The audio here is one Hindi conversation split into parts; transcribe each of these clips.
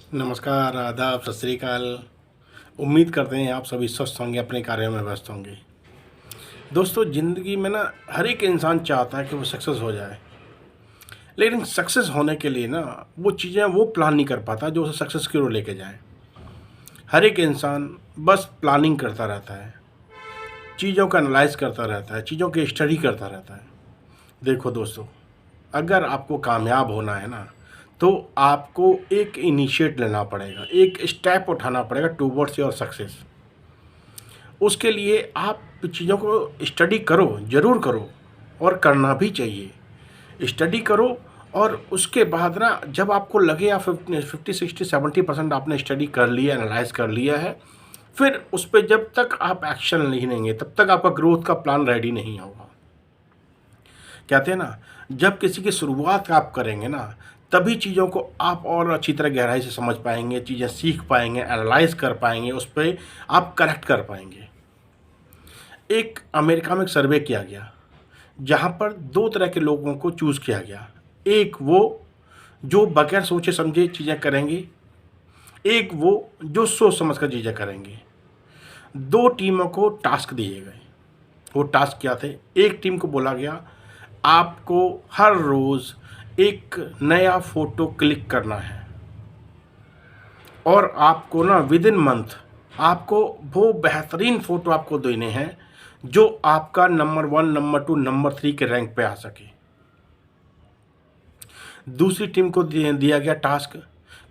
नमस्कार, आदाब, सत श्री अकाल। उम्मीद करते हैं आप सभी स्वस्थ होंगे, अपने कार्यों में व्यस्त होंगे। दोस्तों, ज़िंदगी में ना हर एक इंसान चाहता है कि वो सक्सेस हो जाए, लेकिन सक्सेस होने के लिए ना वो चीज़ें वो प्लान नहीं कर पाता जो उसे सक्सेस की ओर लेके जाए। हर एक इंसान बस प्लानिंग करता रहता है, चीज़ों का एनालाइज करता रहता है, चीज़ों की स्टडी करता रहता है। देखो दोस्तों, अगर आपको कामयाब होना है ना, तो आपको एक इनिशिएट लेना पड़ेगा, एक स्टेप उठाना पड़ेगा टूवर्ड्स योर सक्सेस। उसके लिए आप चीज़ों को स्टडी करो, ज़रूर करो, और करना भी चाहिए। स्टडी करो, और उसके बाद ना जब आपको लगे आप 50, 60, 70% आपने स्टडी कर लिया, एनालाइज कर लिया है, फिर उस पे जब तक आप एक्शन नहीं लेंगे तब तक आपका ग्रोथ का प्लान रेडी नहीं होगा। कहते हैं ना, जब किसी की शुरुआत आप करेंगे ना, तभी चीज़ों को आप और अच्छी तरह गहराई से समझ पाएंगे, चीज़ें सीख पाएंगे, एनालाइज कर पाएंगे, उस पर आप करेक्ट कर पाएंगे। एक अमेरिका में एक सर्वे किया गया, जहाँ पर दो तरह के लोगों को चूज़ किया गया। एक वो जो बगैर सोचे समझे चीज़ें करेंगे, एक वो जो सोच समझ कर चीज़ें करेंगे। दो टीमों को टास्क दिए गए। वो टास्क क्या थे? एक टीम को बोला गया, आपको हर रोज़ एक नया फ़ोटो क्लिक करना है, और आपको ना विद इन मंथ आपको वो बेहतरीन फ़ोटो आपको देने हैं जो आपका नंबर 1, नंबर 2, नंबर 3 के रैंक पे आ सके। दूसरी टीम को दिया गया टास्क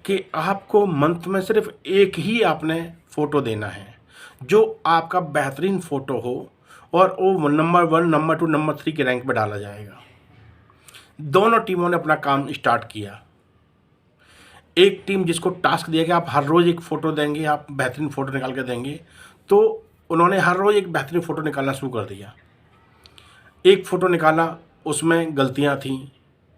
कि आपको मंथ में सिर्फ एक ही आपने फ़ोटो देना है जो आपका बेहतरीन फ़ोटो हो, और वो नंबर 1, नंबर 2, नंबर 3 के रैंक पे डाला जाएगा। दोनों टीमों ने अपना काम स्टार्ट किया। एक टीम जिसको टास्क दिया गया आप हर रोज़ एक फ़ोटो देंगे, आप बेहतरीन फ़ोटो निकाल के देंगे, तो उन्होंने हर रोज़ एक बेहतरीन फ़ोटो निकालना शुरू कर दिया। एक फ़ोटो निकाला, उसमें गलतियाँ थीं,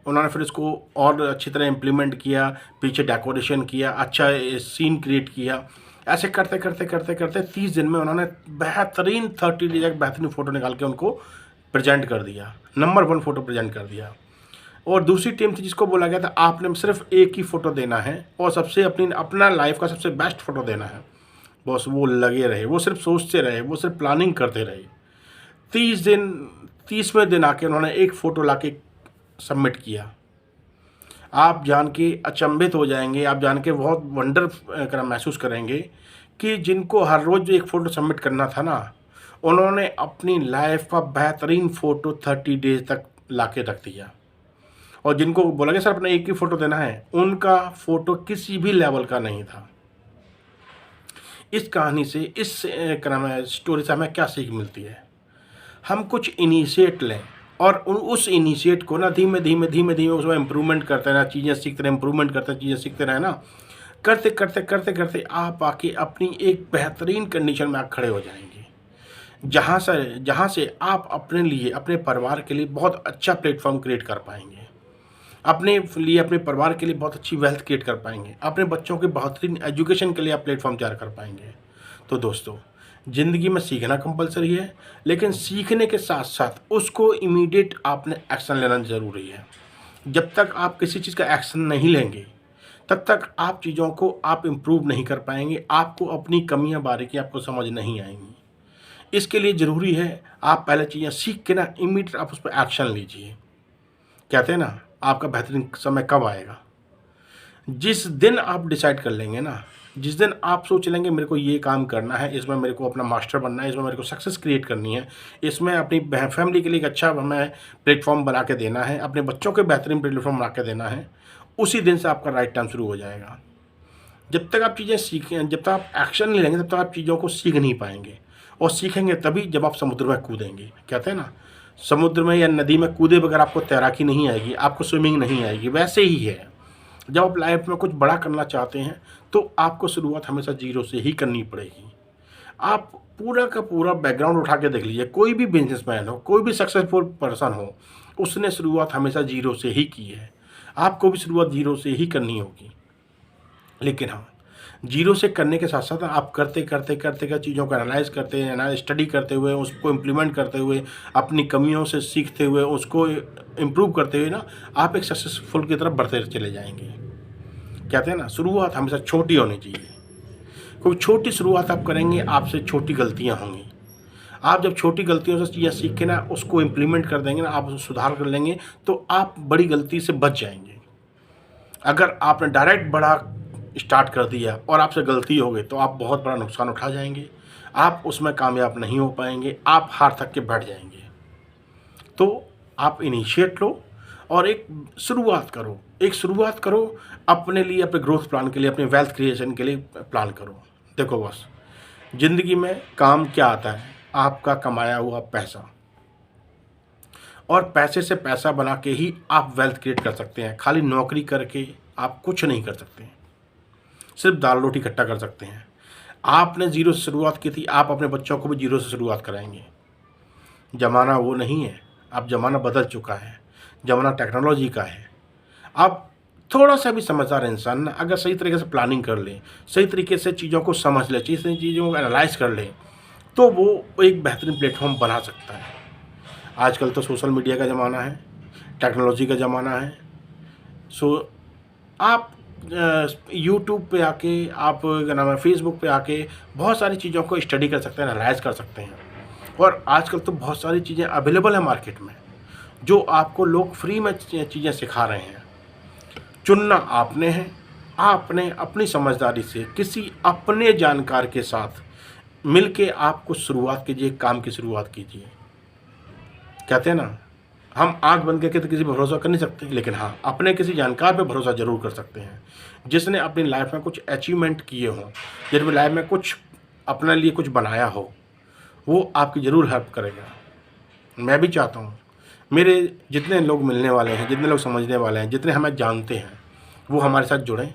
उन्होंने फिर इसको और अच्छी तरह इम्प्लीमेंट किया, पीछे डेकोरेशन किया, अच्छा सीन क्रिएट किया। ऐसे करते करते करते करते 30 दिन में उन्होंने बेहतरीन 30 डेज एक बेहतरीन फ़ोटो निकाल के उनको प्रेजेंट कर दिया, नंबर 1 फ़ोटो प्रेजेंट कर दिया। और दूसरी टीम थी जिसको बोला गया था आपने सिर्फ एक ही फ़ोटो देना है और सबसे अपना लाइफ का सबसे बेस्ट फ़ोटो देना है। बस वो लगे रहे, वो सिर्फ सोचते रहे, वो सिर्फ प्लानिंग करते रहे। 30वें दिन आके उन्होंने एक फ़ोटो लाके सबमिट किया। आप जान के अचंभित हो जाएंगे, आप जान के बहुत वंडर कर महसूस करेंगे कि जिनको हर रोज़ जो एक फ़ोटो सबमिट करना था ना, उन्होंने अपनी लाइफ का बेहतरीन फ़ोटो 30 डेज तक लाके रख दिया। और जिनको बोला गया सर अपना एक ही फ़ोटो देना है, उनका फ़ोटो किसी भी लेवल का नहीं था। इस कहानी से, इस स्टोरी से हमें क्या सीख मिलती है? हम कुछ इनिशिएट लें, और उस इनिशिएट को ना धीमे धीमे धीमे धीमे उसमें इम्प्रूवमेंट करते रहना, चीज़ें सीखते रहें, इम्प्रूवमेंट करते चीज़ें सीखते रहें ना, करते करते करते करते आप आके अपनी एक बेहतरीन कंडीशन में आप खड़े हो जाएंगे, जहाँ से आप अपने लिए, अपने परिवार के लिए बहुत अच्छा प्लेटफॉर्म क्रिएट कर पाएंगे, अपने लिए, अपने परिवार के लिए बहुत अच्छी वेल्थ क्रिएट कर पाएंगे, अपने बच्चों के बेहतरीन एजुकेशन के लिए आप प्लेटफॉर्म तैयार कर पाएंगे। तो दोस्तों, ज़िंदगी में सीखना कंपलसरी है, लेकिन सीखने के साथ साथ उसको इमीडिएट आपने एक्शन लेना ज़रूरी है। जब तक आप किसी चीज़ का एक्शन नहीं लेंगे, तब तक आप चीज़ों को आप इम्प्रूव नहीं कर पाएंगे, आपको अपनी कमियां बारीकी आपको समझ नहीं आएंगी। इसके लिए ज़रूरी है आप पहले चीज़ें सीख के ना इमीडिएट आप उस पर एक्शन लीजिए। कहते हैं ना, आपका बेहतरीन समय कब आएगा? जिस दिन आप डिसाइड कर लेंगे ना, जिस दिन आप सोच लेंगे मेरे को ये काम करना है, इसमें मेरे को अपना मास्टर बनना है, इसमें मेरे को सक्सेस क्रिएट करनी है, इसमें अपनी फैमिली के लिए एक अच्छा हमें प्लेटफॉर्म बना के देना है, अपने बच्चों के बेहतरीन प्लेटफॉर्म बना के देना है, उसी दिन से आपका राइट टाइम शुरू हो जाएगा। जब तक आप चीज़ें सीखें, जब तक आप एक्शन नहीं लेंगे, तब तक आप चीज़ों को सीख नहीं पाएंगे। और सीखेंगे तभी जब आप समुद्र में कूदेंगे। कहते हैं ना, समुद्र में या नदी में कूदे बगैर आपको तैराकी नहीं आएगी, आपको स्विमिंग नहीं आएगी। वैसे ही है, जब आप लाइफ में कुछ बड़ा करना चाहते हैं तो आपको शुरुआत हमेशा जीरो से ही करनी पड़ेगी। आप पूरा का पूरा बैकग्राउंड उठा के देख लीजिए, कोई भी बिजनेसमैन हो, कोई भी सक्सेसफुल पर्सन हो, उसने शुरुआत हमेशा जीरो से ही की है। आपको भी शुरुआत जीरो से ही करनी होगी। लेकिन हाँ, जीरो से करने के साथ साथ आप करते करते करते कर चीज़ों को एनालाइज करते हैं, स्टडी करते हुए, उसको इम्प्लीमेंट करते हुए, अपनी कमियों से सीखते हुए, उसको इम्प्रूव करते हुए ना, आप एक सक्सेसफुल की तरफ बढ़ते चले जाएंगे। कहते हैं ना, शुरुआत हमेशा छोटी होनी चाहिए, क्योंकि छोटी शुरुआत आप करेंगे, आपसे छोटी गलतियाँ होंगी। आप जब छोटी गलतियों से चीज़ें सीख के ना उसको इम्प्लीमेंट कर देंगे ना, आप उसमें सुधार कर लेंगे, तो आप बड़ी गलती से बच जाएँगे। अगर आपने डायरेक्ट बड़ा स्टार्ट कर दिया और आपसे गलती हो गई, तो आप बहुत बड़ा नुकसान उठा जाएँगे। आप उसमें कामयाब नहीं हो पाएँगे, आप हार थक के बैठ जाएँगे। तो आप इनिशिएट लो और एक शुरुआत करो, अपने लिए, अपने ग्रोथ प्लान के लिए, अपने वेल्थ क्रिएशन के लिए प्लान करो। देखो बस, ज़िंदगी में काम क्या आता है? आपका कमाया हुआ पैसा, और पैसे से पैसा बना के ही आप वेल्थ क्रिएट कर सकते हैं। खाली नौकरी करके आप कुछ नहीं कर सकते हैं, सिर्फ दाल रोटी इकट्ठा कर सकते हैं। आपने ज़ीरो से शुरुआत की थी, आप अपने बच्चों को भी ज़ीरो से शुरुआत कराएंगे। ज़माना वो नहीं है, अब ज़माना बदल चुका है, ज़माना टेक्नोलॉजी का है। अब थोड़ा सा भी समझदार इंसान ना अगर सही तरीके से प्लानिंग कर ले, सही तरीके से चीज़ों को समझ ले, चीज़ों को एनालाइज कर ले, तो वो एक बेहतरीन प्लेटफॉर्म बना सकता है। आजकल तो सोशल मीडिया का ज़माना है, टेक्नोलॉजी का ज़माना है। सो आप यूट्यूब पे आके, आप क्या नाम है, फेसबुक पे आके बहुत सारी चीज़ों को स्टडी कर सकते हैं, एनालाइज कर सकते हैं। और आजकल तो बहुत सारी चीज़ें अवेलेबल हैं मार्केट में, जो आपको लोग फ्री में चीज़ें सिखा रहे हैं। चुनना आपने है, आपने अपनी समझदारी से किसी अपने जानकार के साथ मिलके आप कुछ शुरुआत कीजिए, काम की शुरुआत कीजिए। कहते हैं ना, हम आँख बंद करके तो किसी पर भरोसा कर नहीं सकते, लेकिन हाँ, अपने किसी जानकार पे भरोसा ज़रूर कर सकते हैं, जिसने अपनी लाइफ में कुछ अचीवमेंट किए हों, जिसने लाइफ में कुछ अपने लिए कुछ बनाया हो, वो आपकी ज़रूर हेल्प करेगा। मैं भी चाहता हूँ मेरे जितने लोग मिलने वाले हैं, जितने लोग समझने वाले हैं, जितने हमें जानते हैं, वो हमारे साथ जुड़ें।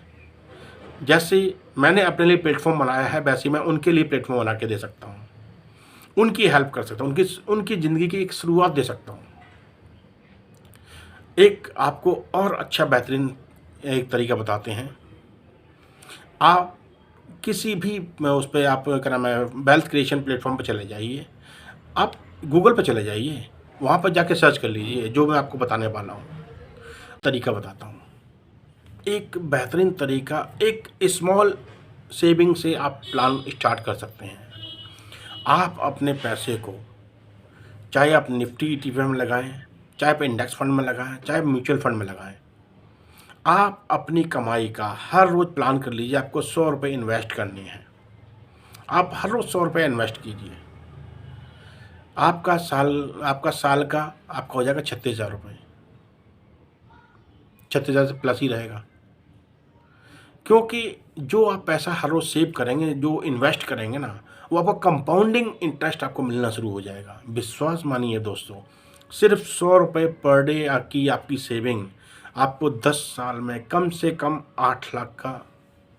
जैसे मैंने अपने लिए प्लेटफॉर्म बनाया है, वैसे ही मैं उनके लिए प्लेटफॉर्म बना के दे सकता हूँ, उनकी हेल्प कर सकता हूँ, उनकी ज़िंदगी की एक शुरुआत दे सकता हूँ। एक आपको और अच्छा बेहतरीन एक तरीका बताते हैं। आप किसी भी उस पे, आप क्या नाम है, वेल्थ क्रिएशन प्लेटफॉर्म पे चले जाइए, आप गूगल पे चले जाइए, वहाँ पर जाके सर्च कर लीजिए जो मैं आपको बताने वाला हूँ। तरीका बताता हूँ, एक बेहतरीन तरीका, एक स्मॉल सेविंग से आप प्लान स्टार्ट कर सकते हैं। आप अपने पैसे को, चाहे आप निफ्टी ईटीएफ में लगाएं, चाहे आप इंडेक्स फंड में लगाएं, चाहे म्यूचुअल फंड में लगाएं, आप अपनी कमाई का हर रोज़ प्लान कर लीजिए। आपको 100 रुपये इन्वेस्ट करने हैं, आप हर रोज़ 100 रुपये इन्वेस्ट कीजिए। आपका साल का आपका हो जाएगा 36,000 रुपये, 36,000 से प्लस ही रहेगा, क्योंकि जो आप पैसा हर रोज़ सेव करेंगे, जो इन्वेस्ट करेंगे ना, वो आपको कंपाउंडिंग इंटरेस्ट आपको मिलना शुरू हो जाएगा। विश्वास मानिए दोस्तों, सिर्फ 100 रुपये पर डे की आपकी सेविंग आपको 10 साल में कम से कम 8 लाख का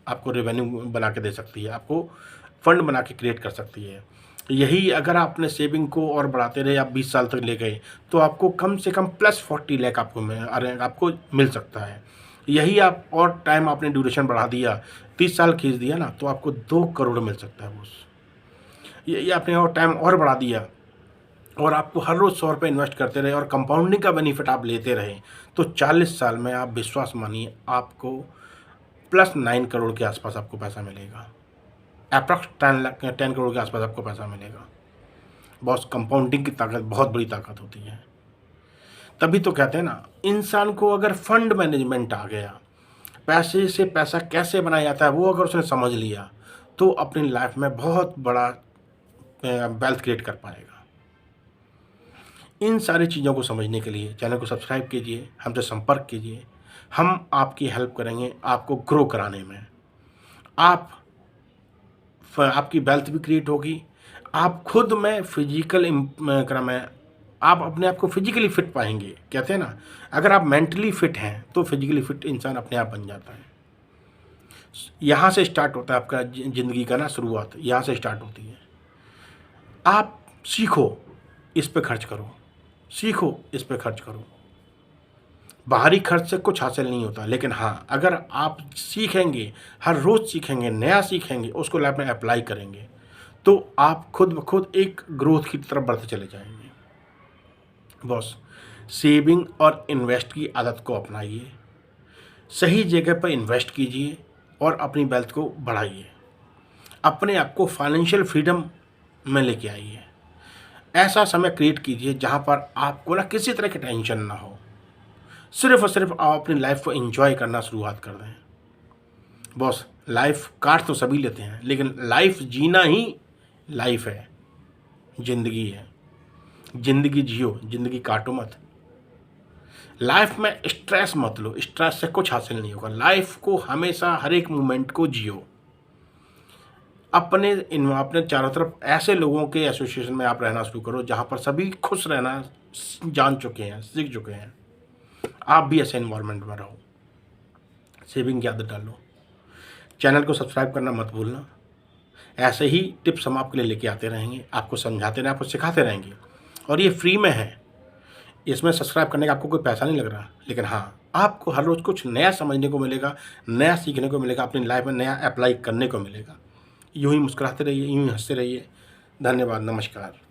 आपको रेवेन्यू बना के दे सकती है, आपको फंड बना के क्रिएट कर सकती है। यही अगर आप अपने सेविंग को और बढ़ाते रहे, आप 20 साल तक ले गए, तो आपको कम से कम प्लस 40 लाख आपको मिल सकता है। यही आप और टाइम आपने ड्यूरेशन बढ़ा दिया, 30 साल खींच दिया ना, तो आपको 2 करोड़ मिल सकता है बॉस। ये आपने और टाइम और बढ़ा दिया, और आपको हर रोज़ 100 रुपये इन्वेस्ट करते रहे और कंपाउंडिंग का बेनिफिट आप लेते रहे, तो 40 साल में आप विश्वास मानिए आपको प्लस 9 करोड़ के आसपास आपको पैसा मिलेगा। अप्रॉक्स 10 करोड़ के आसपास आपको पैसा मिलेगा। बॉस, कंपाउंडिंग की ताकत बहुत बड़ी ताकत होती है। तभी तो कहते हैं ना, इंसान को अगर फंड मैनेजमेंट आ गया, पैसे से पैसा कैसे बनाया जाता है वो अगर उसने समझ लिया, तो अपनी लाइफ में बहुत बड़ा वेल्थ क्रिएट कर पाएगा। इन सारी चीज़ों को समझने के लिए चैनल को सब्सक्राइब कीजिए, हमसे संपर्क कीजिए। हम आपकी हेल्प करेंगे आपको ग्रो कराने में। आपकी वेल्थ भी क्रिएट होगी, आप खुद में फिजिकल क्रम है, आप अपने आप को फिजिकली फिट पाएंगे। कहते हैं ना, अगर आप मेंटली फिट हैं तो फिजिकली फिट इंसान अपने आप बन जाता है। यहाँ से स्टार्ट होता है आपका ज़िंदगी का ना शुरुआत, यहाँ से स्टार्ट होती है। आप सीखो, इस पे खर्च करो, सीखो, इस पे खर्च करो। बाहरी खर्च से कुछ हासिल नहीं होता, लेकिन हाँ, अगर आप सीखेंगे, हर रोज़ सीखेंगे, नया सीखेंगे, उसको लाइफ में अप्लाई करेंगे, तो आप खुद ब खुद एक ग्रोथ की तरफ बढ़ते चले जाएंगे। बॉस, सेविंग और इन्वेस्ट की आदत को अपनाइए। सही जगह पर इन्वेस्ट कीजिए और अपनी वेल्थ को बढ़ाइए। अपने आप को फाइनेंशियल फ्रीडम में लेके आइए। ऐसा समय क्रिएट कीजिए जहाँ पर आपको ना किसी तरह की टेंशन ना हो। सिर्फ़ और सिर्फ आप अपनी लाइफ को एंजॉय करना शुरुआत कर दें। बॉस, लाइफ काट तो सभी लेते हैं, लेकिन लाइफ जीना ही लाइफ है, ज़िंदगी है। ज़िंदगी जियो, ज़िंदगी काटो मत। लाइफ में स्ट्रेस मत लो, स्ट्रेस से कुछ हासिल नहीं होगा। लाइफ को हमेशा हर एक मोमेंट को जियो। अपने चारों तरफ ऐसे लोगों के एसोसिएशन में आप रहना शुरू करो जहाँ पर सभी खुश रहना जान चुके हैं, सीख चुके हैं। आप भी ऐसे एनवायरनमेंट में रहो। सेविंग की आदत डालो। चैनल को सब्सक्राइब करना मत भूलना। ऐसे ही टिप्स हम आपके लिए लेके आते रहेंगे, आपको समझाते रहेंगे, आपको सिखाते रहेंगे, और ये फ्री में है। इसमें सब्सक्राइब करने का आपको कोई पैसा नहीं लग रहा, लेकिन हाँ, आपको हर रोज़ कुछ नया समझने को मिलेगा, नया सीखने को मिलेगा, अपनी लाइफ में नया अप्लाई करने को मिलेगा। यूँ ही मुस्कुराते रहिए, यूँ ही हँसते रहिए। धन्यवाद, नमस्कार।